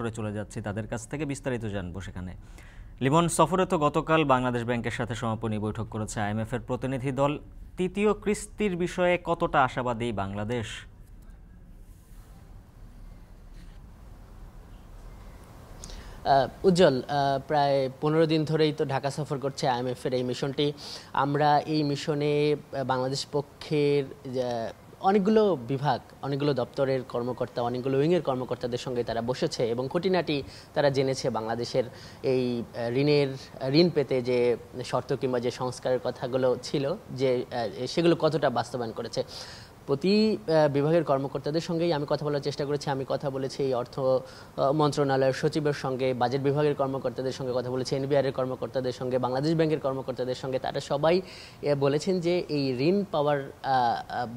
সফরে চলে যাচ্ছি, তাদের কাছ থেকে বিস্তারিত জানবো। সেখানে লিমন, সফরে তো গতকাল বাংলাদেশ ব্যাংকের সাথে সমাপনী বৈঠক করেছে আইএমএফ-এর প্রতিনিধি দল। তৃতীয় কিস্তির বিষয়ে কতটা আশাবাদী বাংলাদেশ? উজ্জ্বল, প্রায় 15 দিন ধরেই তো ঢাকা সফর করছে আইএমএফ-এর এই মিশনটি। আমরা এই মিশনে বাংলাদেশ পক্ষের অনেকগুলো বিভাগ, অনেকগুলো দপ্তরের কর্মকর্তা, অনেকগুলো উইংয়ের কর্মকর্তাদের সঙ্গে তারা বসেছে এবং খুঁটিনাটি তারা জেনেছে বাংলাদেশের এই ঋণ পেতে যে শর্ত কিংবা যে সংস্কারের কথাগুলো ছিল, যে সেগুলো কতটা বাস্তবায়ন করেছে। প্রতি বিভাগের কর্মকর্তাদের সঙ্গেই আমি কথা বলার চেষ্টা করেছি। আমি কথা বলেছি অর্থ মন্ত্রণালয়ের সচিবের সঙ্গে, বাজেট বিভাগের কর্মকর্তাদের সঙ্গে কথা বলেছি, এনবিআর এর কর্মকর্তাদের সঙ্গে, বাংলাদেশ ব্যাংকের কর্মকর্তাদের সঙ্গে। তারা সবাই বলেছেন যে এই ঋণ পাওয়ার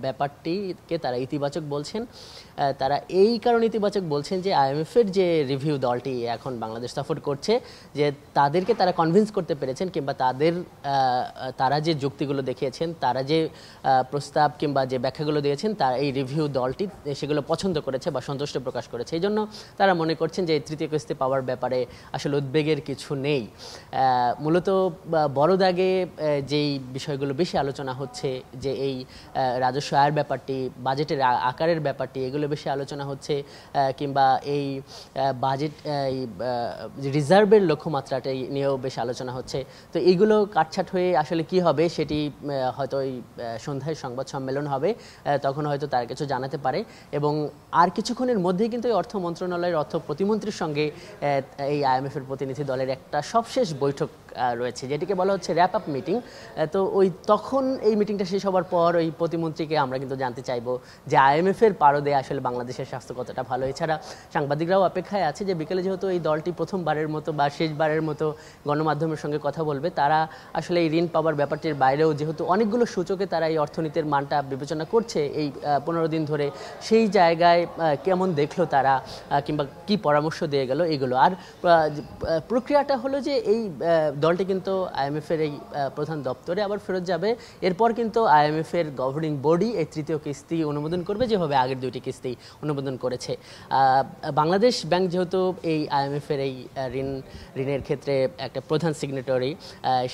ব্যাপারটিকে তারা ইতিবাচক বলছেন। তারা এই কারণে ইতিবাচক বলছেন যে আইএমএফ-এর যে রিভিউ দলটি এখন বাংলাদেশ সফর করছে, যে তাদেরকে তারা কনভিন্স করতে পেরেছেন কিংবা তারা যে যুক্তিগুলো দেখিয়েছেন, তারা যে প্রস্তাব কিংবা যে ব্যাখ্যাগুলো দিয়েছেন, তারা এই রিভিউ দলটি সেগুলো পছন্দ করেছে বা সন্তুষ্ট প্রকাশ করেছে। এই জন্য তারা মনে করছেন যে তৃতীয় কিস্তি পাওয়ার ব্যাপারে আসলে উদ্বেগের কিছু নেই। মূলত বড় দাগে যেই বিষয়গুলো বেশি আলোচনা হচ্ছে, যে এই রাজস্ব আয়ের ব্যাপারটি, বাজেটের আকারের ব্যাপারটি, এগুলো বেশি আলোচনা হচ্ছে, কিংবা এই বাজেট রিজার্ভের লক্ষ্যমাত্রাটাই নিয়েও বেশ আলোচনা হচ্ছে। তো এইগুলো কাটছাট হয়ে আসলে কি হবে সেটি হয়তো এই সন্ধ্যায় সংবাদ সম্মেলন হবে, তখন হয়তো তার কিছু জানাতে পারে। এবং আর কিছুক্ষণের মধ্যেই কিন্তু অর্থ মন্ত্রণালয়ের অর্থ প্রতিমন্ত্রীর সঙ্গে এই আইএমএফ-এর প্রতিনিধি দলের একটা সবশেষ বৈঠক রয়েছে, যেটিকে বলা হচ্ছে র্যাপ আপ মিটিং। তো তখন এই মিটিংটা শেষ হওয়ার পর ওই প্রতিমন্ত্রীকে আমরা কিন্তু জানতে চাইবো যে আইএমএফ-এর পারদে আসলে বাংলাদেশের স্বাস্থ্য কতটা ভালো। এছাড়া সাংবাদিকরাও অপেক্ষায় আছে যে বিকেলে যেহেতু এই দলটি প্রথমবারের মতো বা শেষবারের মতো গণমাধ্যমের সঙ্গে কথা বলবে, তারা আসলে এই ঋণ পাওয়ার ব্যাপারটির বাইরেও যেহেতু অনেকগুলো সূচকে তারা এই অর্থনীতির মানটা বিবেচনা করছে এই 15 দিন ধরে, সেই জায়গায় কেমন দেখলো তারা কিংবা কি পরামর্শ দিয়ে গেল এগুলো। আর প্রক্রিয়াটা হলো যে এই দলটি কিন্তু আইএমএফ-এর এই প্রধান দপ্তরে আবার ফেরত যাবে। এরপর কিন্তু আইএমএফ-এর গভর্নিং বডি এই তৃতীয় কিস্তি অনুমোদন করবে, যেভাবে আগের দুইটি কিস্তি অনুমোদন করেছে। বাংলাদেশ ব্যাংক যেহেতু এই আইএমএফ-এর এই ঋণের ক্ষেত্রে একটা প্রধান সিগনেটরি,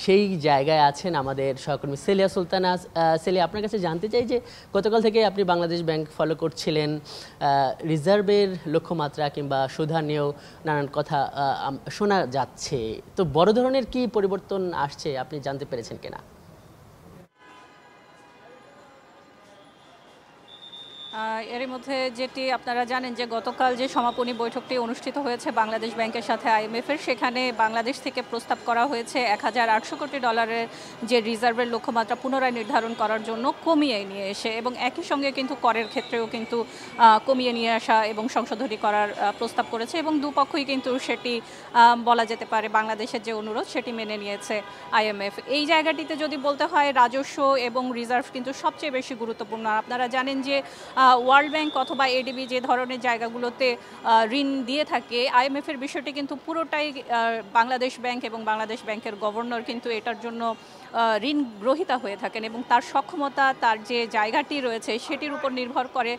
সেই জায়গায় আছেন আমাদের সহকর্মী সেলিয়া সুলতানা। সেলিয়া, আপনার কাছে জানতে চাই যে গতকাল থেকে আপনি বাংলাদেশ ব্যাংক ফলো করছিলেন, রিজার্ভের লক্ষ্যমাত্রা কিংবা সুধা নিয়েও নানান কথা শোনা যাচ্ছে। তো বড় ধরনের কি পরিবর্তন আসছে আপনি জানতে পেরেছেন কিনা? এর মধ্যে যেটি আপনারা জানেন যে গতকাল যে সমাপনী বৈঠকটি অনুষ্ঠিত হয়েছে বাংলাদেশ ব্যাংকের সাথে আইএমএফ-এর, সেখানে বাংলাদেশ থেকে প্রস্তাব করা হয়েছে 1800 কোটি ডলারের যে রিজার্ভের লক্ষ্যমাত্রা পুনরায় নির্ধারণ করার জন্য কমিয়ে নিয়ে এসে, এবং একই সঙ্গে কিন্তু করের ক্ষেত্রেও কিন্তু কমিয়ে নিয়ে আসা এবং সংশোধনী করার প্রস্তাব করেছে, এবং দুপক্ষই কিন্তু সেটি বলা যেতে পারে বাংলাদেশের যে অনুরোধ সেটি মেনে নিয়েছে আইএমএফ। এই জায়গাটিতে যদি বলতে হয়, রাজস্ব এবং রিজার্ভ কিন্তু সবচেয়ে বেশি গুরুত্বপূর্ণ। আপনারা জানেন যে ওয়ার্ল্ড ব্যাংক অথবা এডিবি যে ধরনের জায়গাগুলোতে ঋণ দিয়ে থাকে, আইএমএফের বিষয়টি কিন্তু পুরোটাই বাংলাদেশ ব্যাংক এবং বাংলাদেশ ব্যাংকের গভর্নর কিন্তু এটার জন্য ঋণ গ্রহীতা হয়ে থাকেন, এবং তার সক্ষমতা, তার যে জায়গাটি রয়েছে সেটির উপর নির্ভর করে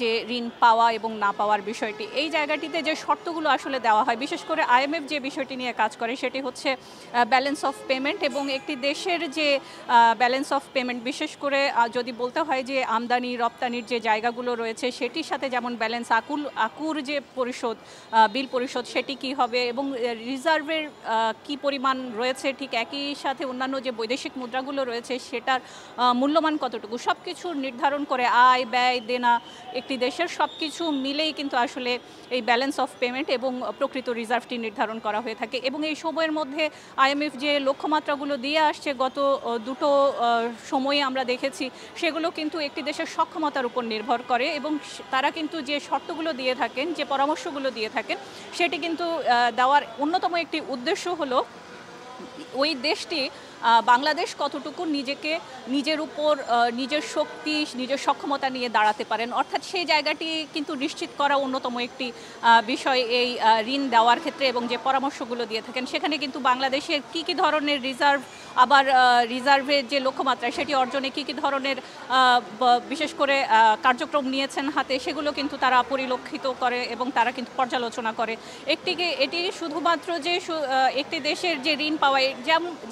যে ঋণ পাওয়া এবং না পাওয়ার বিষয়টি। এই জায়গাটিতে যে শর্তগুলো আসলে দেওয়া হয়, বিশেষ করে আইএমএফ যে বিষয়টি নিয়ে কাজ করে সেটি হচ্ছে ব্যালেন্স অফ পেমেন্ট, এবং একটি দেশের যে ব্যালেন্স অফ পেমেন্ট, বিশেষ করে যদি বলতে হয় যে আমদানি রপ্তানির যে জায়গাগুলো রয়েছে সেটির সাথে যেমন ব্যালেন্স আকুর যে পরিশোধ, বিল পরিশোধ সেটি কি হবে, এবং রিজার্ভের কি পরিমাণ রয়েছে, ঠিক একই সাথে অন্যান্য যে বৈদেশিক মুদ্রাগুলো রয়েছে সেটার মূল্যমান কতটুকু, সব কিছু নির্ধারণ করে আয় ব্যয় দেনা একটি দেশের সব কিছু মিলেই কিন্তু আসলে এই ব্যালেন্স অফ পেমেন্ট এবং প্রকৃত রিজার্ভটি নির্ধারণ করা হয়ে থাকে। এবং এই সময়ের মধ্যে আইএমএফ যে লক্ষ্যমাত্রাগুলো দিয়ে আসছে গত দুটো সময়ে আমরা দেখেছি, সেগুলো কিন্তু একটি দেশের সক্ষমতার উপর নির্ভর করে, এবং তারা কিন্তু যে শর্তগুলো দিয়ে থাকেন, যে পরামর্শগুলো দিয়ে থাকেন, সেটি কিন্তু দেওয়ার অন্যতম একটি উদ্দেশ্য হলো ওই দেশটি বাংলাদেশ কতটুকু নিজের উপর নিজের শক্তি নিজের সক্ষমতা নিয়ে দাঁড়াতে পারেন, অর্থাৎ সেই জায়গাটি কিন্তু নিশ্চিত করা অন্যতম একটি বিষয় এই ঋণ দেওয়ার ক্ষেত্রে এবং যে পরামর্শগুলো দিয়ে থাকেন সেখানে কিন্তু বাংলাদেশের কি কি ধরনের রিজার্ভ, আবার রিজার্ভের যে লক্ষ্যমাত্রা সেটি অর্জনে কি কি ধরনের বিশেষ করে কার্যক্রম নিয়েছেন হাতে, সেগুলো কিন্তু তারা পরিলক্ষিত করে এবং তারা কিন্তু পর্যালোচনা করে। এটি শুধুমাত্র যে একটি দেশের যে ঋণ পাওয়া,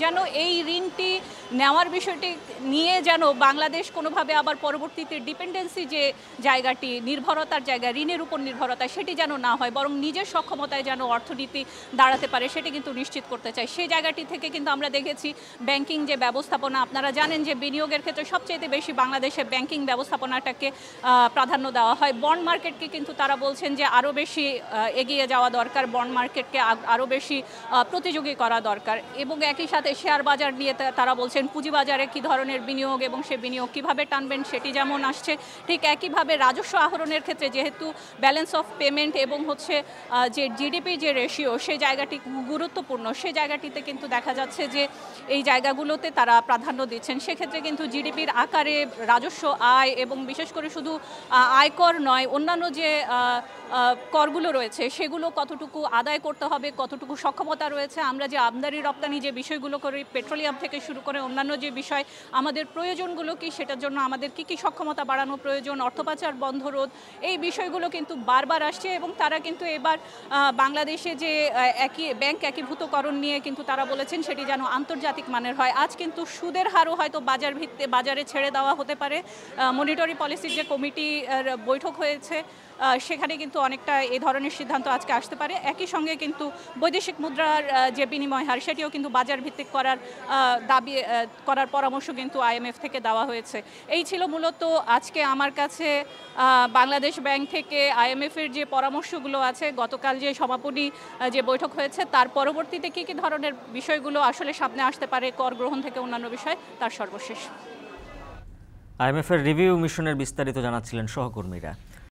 যেন এই ঋণটি নেওয়ার বিষয়টি নিয়ে যেন বাংলাদেশ কোনোভাবে আবার পরবর্তীতে ডিপেন্ডেন্সি যে জায়গাটি, নির্ভরতার জায়গা, ঋণের উপর নির্ভরতা, সেটি যেন না হয়, বরং নিজের সক্ষমতায় যেন অর্থনীতি দাঁড়াতে পারে সেটি কিন্তু নিশ্চিত করতে চাই। সেই জায়গাটি থেকে কিন্তু আমরা দেখেছি ব্যাংকিং যে ব্যবস্থাপনা, আপনারা জানেন যে বিনিয়োগের ক্ষেত্রে সবচেয়ে বেশি বাংলাদেশের ব্যাংকিং ব্যবস্থাপনাটাকে প্রাধান্য দেওয়া হয়। বন্ড মার্কেটকে কিন্তু তারা বলছেন যে আরও বেশি এগিয়ে যাওয়া দরকার, বন্ড মার্কেটকে আরও বেশি প্রতিযোগী করা দরকার, এবং একই সাথে শেয়ার বাজার নিয়ে তারা বলছেন পুঁজিবাজারে কী ধরনের বিনিয়োগ এবং সে বিনিয়োগ কীভাবে টানবেন সেটি যেমন আসছে, ঠিক একইভাবে রাজস্ব আহরণের ক্ষেত্রে যেহেতু ব্যালেন্স অফ পেমেন্ট এবং হচ্ছে যে জিডিপি যে রেশিও সেই জায়গাটি গুরুত্বপূর্ণ, সেই জায়গাটিতে কিন্তু দেখা যাচ্ছে যে এই জায়গাগুলোতে তারা প্রাধান্য দিচ্ছেন। সেক্ষেত্রে কিন্তু জিডিপির আকারে রাজস্ব আয় এবং বিশেষ করে শুধু আয়কর নয়, অন্যান্য যে করগুলো রয়েছে সেগুলো কতটুকু আদায় করতে হবে, কতটুকু সক্ষমতা রয়েছে, আমরা যে আমদানি রপ্তানি যে বিষয়গুলো করি, পেট্রোলিয়াম থেকে শুরু করে অন্যান্য যে বিষয়, আমাদের প্রয়োজনগুলো কি, সেটার জন্য আমাদের কি কি সক্ষমতা বাড়ানো প্রয়োজন, অর্থপাচার বন্ধ রোধ, এই বিষয়গুলো কিন্তু বারবার আসছে। এবং তারা কিন্তু এবার বাংলাদেশে যে ব্যাংক একীভূতকরণ নিয়ে কিন্তু তারা বলেছেন সেটি যেন আন্তর্জাতিক মানের হয়। আজ কিন্তু সুদের হারও হয়তো বাজারে ছেড়ে দেওয়া হতে পারে। মনিটরি পলিসির যে কমিটির বৈঠক হয়েছে সেখানে কিন্তু অনেকটা এই ধরনের সিদ্ধান্ত আজকে আসতে পারে। একই সঙ্গে কিন্তু বৈদেশিক মুদ্রার যে বিনিময় হার সেটিও কিন্তু বাজার ভিত্তিক করার পরামর্শ কিন্তু আইএমএফ থেকে দেওয়া হয়েছে। এই ছিল মূলত আজকে আমার কাছে বাংলাদেশ ব্যাংক থেকে আইএমএফের যে পরামর্শগুলো আছে, গতকাল যে সমাপনী যে বৈঠক হয়েছে তার পরবর্তীতে কী কী ধরনের বিষয়গুলো আসলে সামনে আসতে পারে, কর গ্রহণ থেকে অন্যান্য বিষয়, তার সর্বশেষ। আইএমএফের রিভিউ মিশনের বিস্তারিত জানাচ্ছিলেন সহকর্মীরা।